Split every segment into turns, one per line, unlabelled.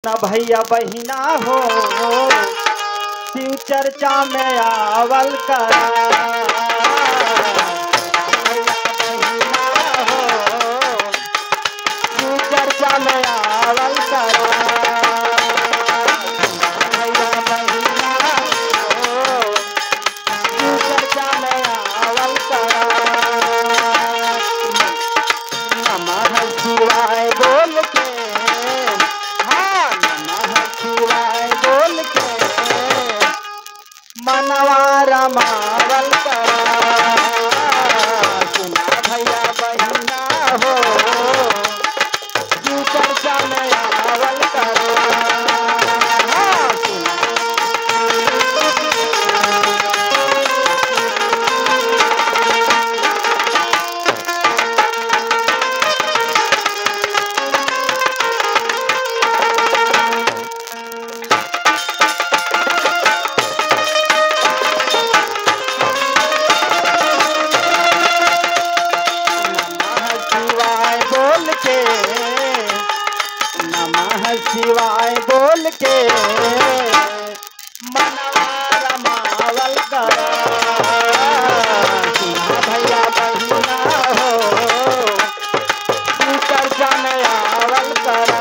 न भैया बहिना हो शिव चर्चा में आवल करा। भैया बहिना हो शिव चर्चा में आवल करा। भैया बहिना हो शिव चर्चा में आवल करा। नमः शिवाय बोल के मनवा रमावल करा। सुना भैया बहिना हो शिव चर्चा में आवल करा। नमः शिवाय बोल के मनवा रमावल करा। भैया बहिना हो शिव चर्चा में आवल करा।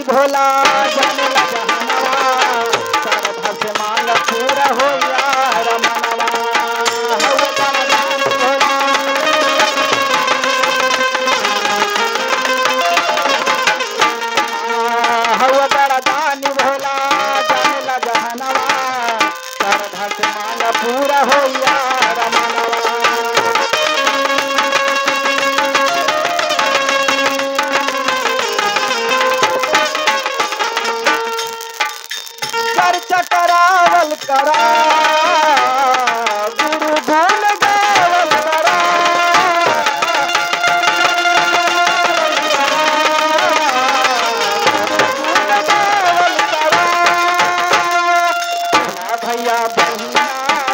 भोला जाने लगा हनवा श्रद्धा से मांग पूरा हो यार मनवा। हवा बड़ा दानी भोला जाने लगा हनवा श्रद्धा से मांग पूरा हो यार मनवा। चर्चा करावल करा गुरु गुण गावल करा। गावल करा भैया बहिना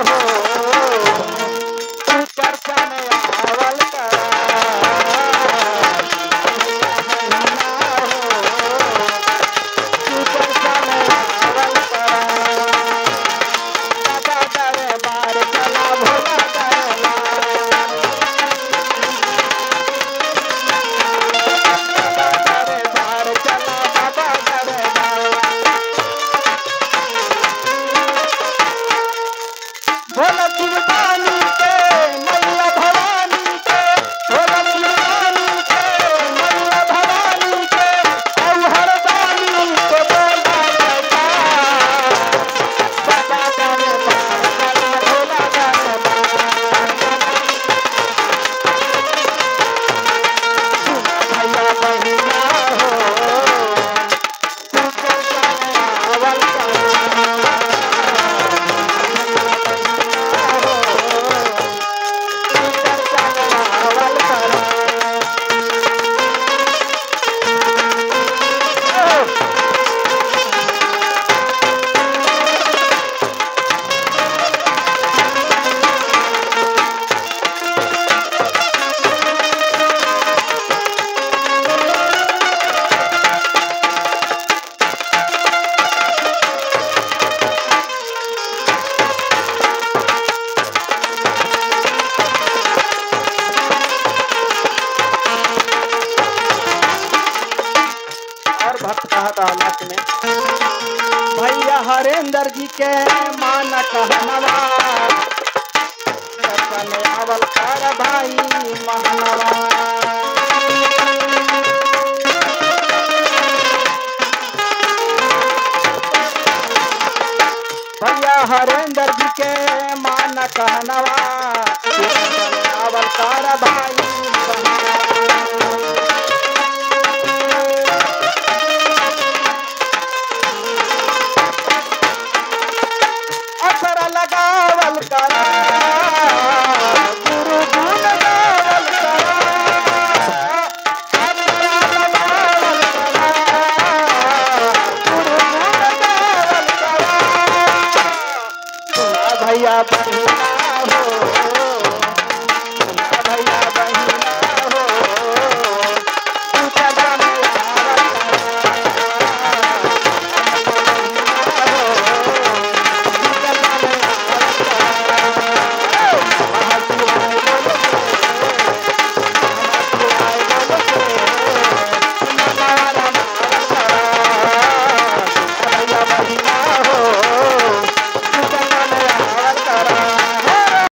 हो शिव चर्चा में आवल करा। भोला शिवदानी के मैया भवानी के भोला शिवदानी के मैया भवानी के औहर दानी के बोला बेटा बाबा करे भोला करे भैया बहिना हो शिव चर्चा में आवल करा। भक्त कहता लक्ष्य में भैया हरेंद्र जी के मान कहनवा चर्चा में आवल कर भाई महनवा। हरेंद्र जी के मान कहनवा अवतार भाई असर लगावल करा गुरु गुण गावल करा असर लगावल करा गुरु गुण गावल करा भैया